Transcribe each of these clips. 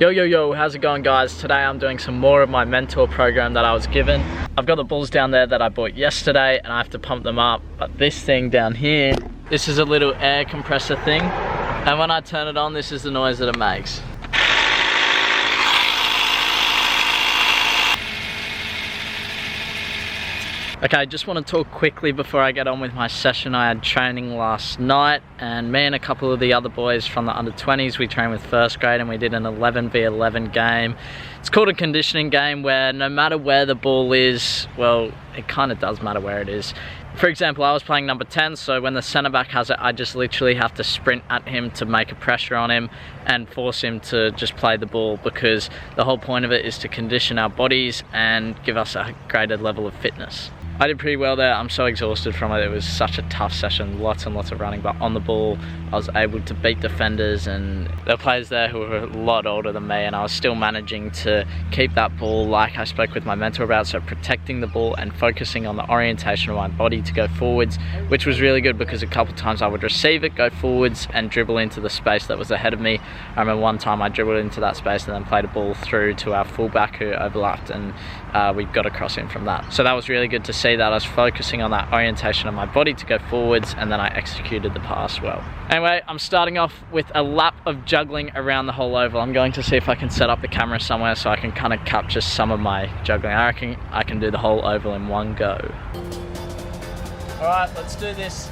Yo, how's it going, guys? Today I'm doing some more of my mentor program that I was given. I've got the balls down there that I bought yesterday and I have to pump them up, but this thing down here, this is a little air compressor thing, and when I turn it on, this is the noise that it makes. Okay, I just want to talk quickly before I get on with my session. I had training last night, and me and a couple of the other boys from the under-20s, we trained with first grade, and we did an 11v11 game. It's called a conditioning game where no matter where the ball is, well, it kind of does matter where it is. For example, I was playing number 10, so when the centre back has it, I just literally have to sprint at him to make a pressure on him and force him to just play the ball, because the whole point of it is to condition our bodies and give us a greater level of fitness. I did pretty well there. I'm so exhausted from it. It was such a tough session, lots and lots of running, but on the ball, I was able to beat defenders, and there were players there who were a lot older than me, and I was still managing to keep that ball like I spoke with my mentor about, so protecting the ball and focusing on the orientation of my body to go forwards, which was really good because a couple times I would receive it, go forwards, and dribble into the space that was ahead of me. I remember one time I dribbled into that space and then played a ball through to our fullback who overlapped, and we got across him from that. So that was really good to see that I was focusing on that orientation of my body to go forwards, and then I executed the pass well. Anyway, I'm starting off with a lap of juggling around the whole oval. I'm going to see if I can set up the camera somewhere so I can kind of capture some of my juggling. I reckon I can do the whole oval in one go. All right, let's do this.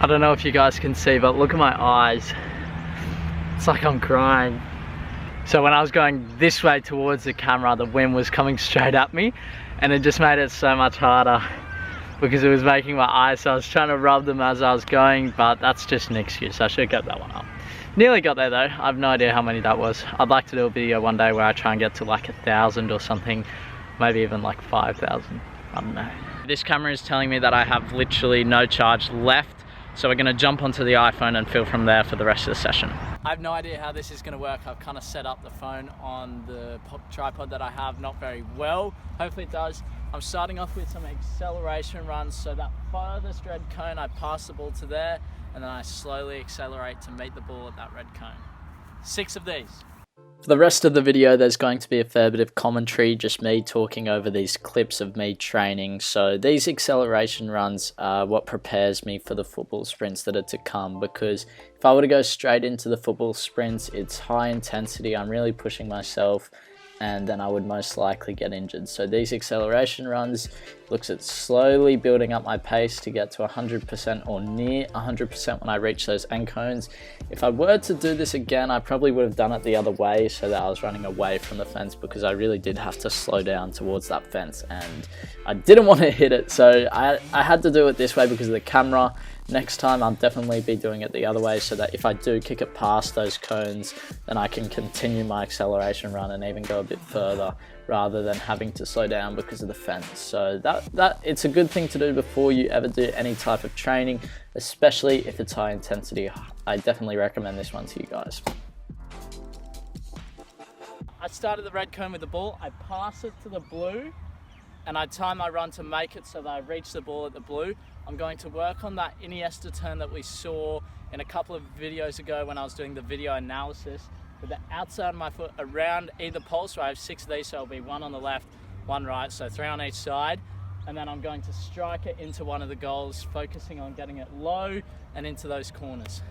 I don't know if you guys can see, but look at my eyes. It's like I'm crying. So when I was going this way towards the camera, the wind was coming straight at me, and it just made it so much harder because it was making my eyes, so I was trying to rub them as I was going, but that's just an excuse. I should have kept that one up. Nearly got there though. I have no idea how many that was. I'd like to do a video one day where I try and get to like 1,000 or something, maybe even like 5,000. I don't know. This camera is telling me that I have literally no charge left, so we're gonna jump onto the iPhone and film from there for the rest of the session. I have no idea how this is gonna work. I've kind of set up the phone on the tripod that I have not very well. Hopefully it does. I'm starting off with some acceleration runs, so that farthest red cone, I pass the ball to there, and then I slowly accelerate to meet the ball at that red cone. 6 of these. For the rest of the video, there's going to be a fair bit of commentary, just me talking over these clips of me training. So these acceleration runs are what prepares me for the football sprints that are to come, because if I were to go straight into the football sprints, it's high intensity, I'm really pushing myself, and then I would most likely get injured. So these acceleration runs looks at slowly building up my pace to get to 100% or near 100% when I reach those end cones. If I were to do this again, I probably would have done it the other way so that I was running away from the fence, because I really did have to slow down towards that fence and I didn't want to hit it. So I had to do it this way because of the camera. Next time I'll definitely be doing it the other way, so that if I do kick it past those cones, then I can continue my acceleration run and even go a bit further, rather than having to slow down because of the fence. So that it's a good thing to do before you ever do any type of training, especially if it's high intensity. I definitely recommend this one to you guys. I started the red cone with the ball, I pass it to the blue, and I time my run to make it so that I reach the ball at the blue. I'm going to work on that Iniesta turn that we saw in a couple of videos ago when I was doing the video analysis, with the outside of my foot around either pole. So I have 6 of these, so it'll be 1 on the left, 1 right, so 3 on each side. And then I'm going to strike it into one of the goals, focusing on getting it low and into those corners.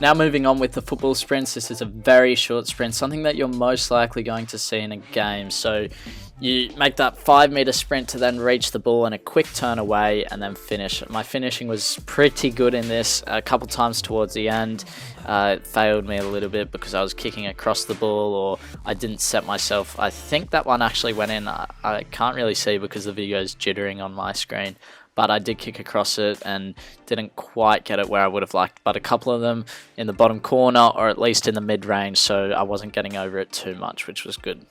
Now moving on with the football sprints, this is a very short sprint, something that you're most likely going to see in a game. So you make that 5-meter sprint to then reach the ball and a quick turn away and then finish. My finishing was pretty good in this. A couple times towards the end, it failed me a little bit because I was kicking across the ball, or I didn't set myself. I think that one actually went in. I can't really see because the video is jittering on my screen. But I did kick across it and didn't quite get it where I would have liked, but a couple of them in the bottom corner, or at least in the mid-range, so I wasn't getting over it too much, which was good.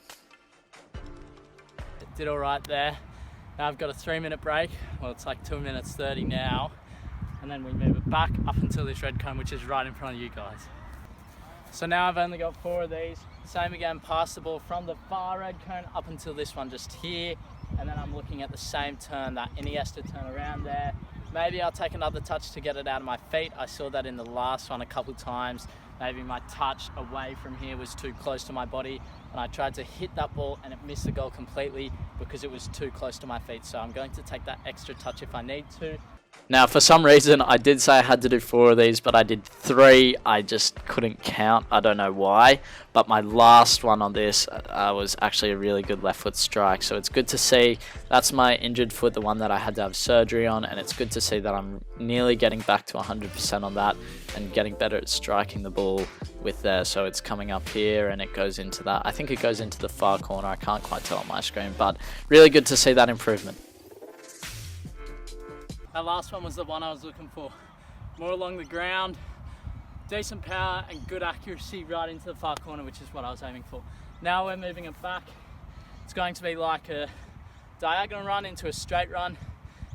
Did all right there. Now I've got a 3-minute break. Well, it's like 2 minutes 30 now, and then we move it back up until this red cone, which is right in front of you guys. So now I've only got 4 of these. Same again, pass the ball from the far red cone up until this one just here. And then I'm looking at the same turn, that Iniesta turn around there. Maybe I'll take another touch to get it out of my feet. I saw that in the last one a couple times. Maybe my touch away from here was too close to my body, and I tried to hit that ball and it missed the goal completely because it was too close to my feet. So I'm going to take that extra touch if I need to. Now, for some reason, I did say I had to do 4 of these, but I did 3. I just couldn't count. I don't know why. But my last one on this was actually a really good left foot strike. So it's good to see. That's my injured foot, the one that I had to have surgery on. And it's good to see that I'm nearly getting back to 100% on that and getting better at striking the ball with there. So it's coming up here and it goes into that. I think it goes into the far corner. I can't quite tell on my screen, but really good to see that improvement. That last one was the one I was looking for. More along the ground, decent power and good accuracy right into the far corner, which is what I was aiming for. Now we're moving it back. It's going to be like a diagonal run into a straight run.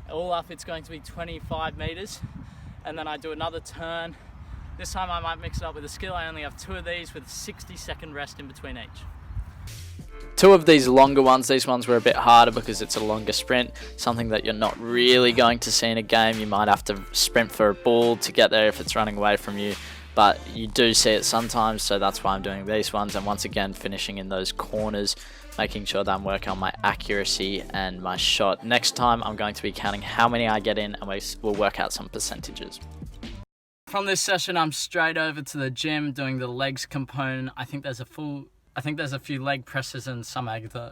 All up it's going to be 25 meters. And then I do another turn. This time I might mix it up with a skill. I only have 2 of these with a 60-second rest in between each. 2 of these longer ones, these ones were a bit harder because it's a longer sprint, something that you're not really going to see in a game. You might have to sprint for a ball to get there if it's running away from you, but you do see it sometimes, so that's why I'm doing these ones. And once again, finishing in those corners, making sure that I'm working on my accuracy and my shot. Next time, I'm going to be counting how many I get in, and we'll work out some percentages. From this session, I'm straight over to the gym doing the legs component. I think there's a few leg presses and some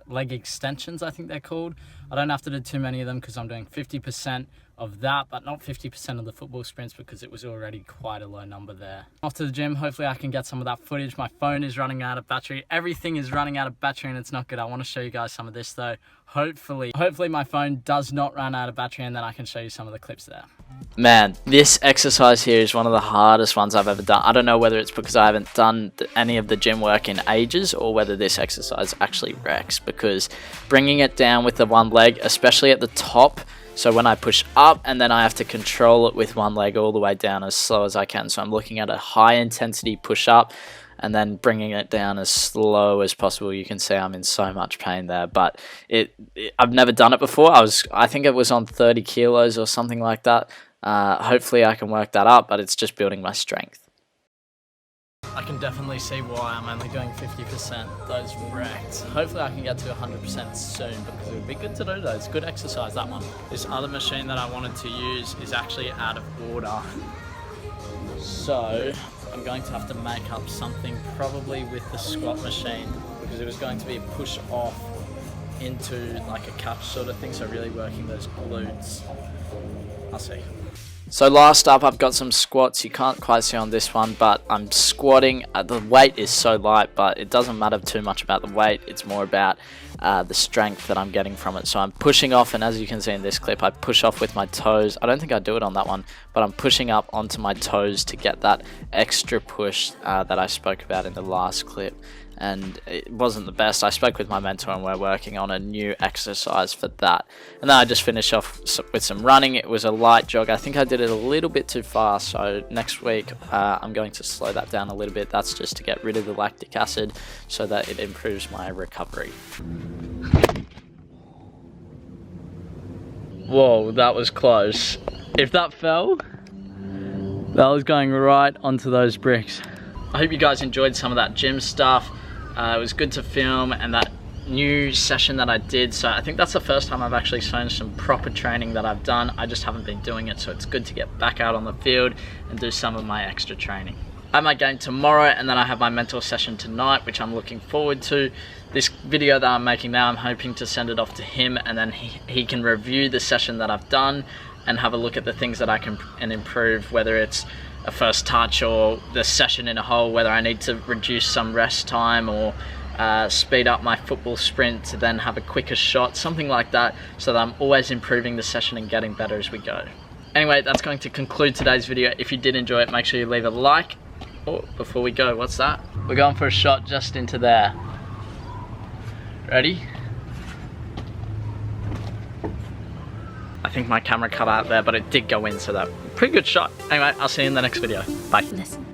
leg extensions, I think they're called. I don't have to do too many of them because I'm doing 50% of that, but not 50% of the football sprints because it was already quite a low number there. Off to the gym, hopefully I can get some of that footage. My phone is running out of battery. Everything is running out of battery and it's not good. I want to show you guys some of this though. Hopefully my phone does not run out of battery and then I can show you some of the clips there. Man, this exercise here is one of the hardest ones I've ever done. I don't know whether it's because I haven't done any of the gym work in ages or whether this exercise actually wrecks, because bringing it down with the one leg, especially at the top, so when I push up and then I have to control it with one leg all the way down as slow as I can. So I'm looking at a high intensity push up and then bringing it down as slow as possible. You can see I'm in so much pain there, but I've never done it before. I think it was on 30 kilos or something like that. Hopefully I can work that up, but it's just building my strength. I can definitely see why I'm only doing 50%. Those wrecked. Hopefully I can get to 100% soon because it would be good to do those. Good exercise, that one. This other machine that I wanted to use is actually out of order. So I'm going to have to make up something probably with the squat machine because it was going to be a push off into like a catch sort of thing. So really working those glutes. I'll see. So last up, I've got some squats. You can't quite see on this one, but I'm squatting. The weight is so light, but it doesn't matter too much about the weight. It's more about the strength that I'm getting from it. So I'm pushing off, and as you can see in this clip, I push off with my toes. I don't think I do it on that one, but I'm pushing up onto my toes to get that extra push that I spoke about in the last clip. And it wasn't the best. I spoke with my mentor and we're working on a new exercise for that. And then I just finished off with some running. It was a light jog. I think I did it a little bit too fast. So next week I'm going to slow that down a little bit. That's just to get rid of the lactic acid so that it improves my recovery. Whoa, that was close. If that fell, that was going right onto those bricks. I hope you guys enjoyed some of that gym stuff. It was good to film, and that new session that I did, so I think that's the first time I've actually shown some proper training that I've done. I just haven't been doing it, so it's good to get back out on the field and do some of my extra training. I have my game tomorrow, and then I have my mentor session tonight, which I'm looking forward to. This video that I'm making now, I'm hoping to send it off to him, and then he can review the session that I've done and have a look at the things that I can improve, whether it's a first touch or the session in a whole, whether I need to reduce some rest time or speed up my football sprint to then have a quicker shot, something like that, so that I'm always improving the session and getting better as we go. Anyway, that's going to conclude today's video. If you did enjoy it, make sure you leave a like. Oh, before we go, what's that? We're going for a shot just into there. Ready? I think my camera cut out there, but it did go in, so that pretty good shot. Anyway, I'll see you in the next video. Bye. Listen.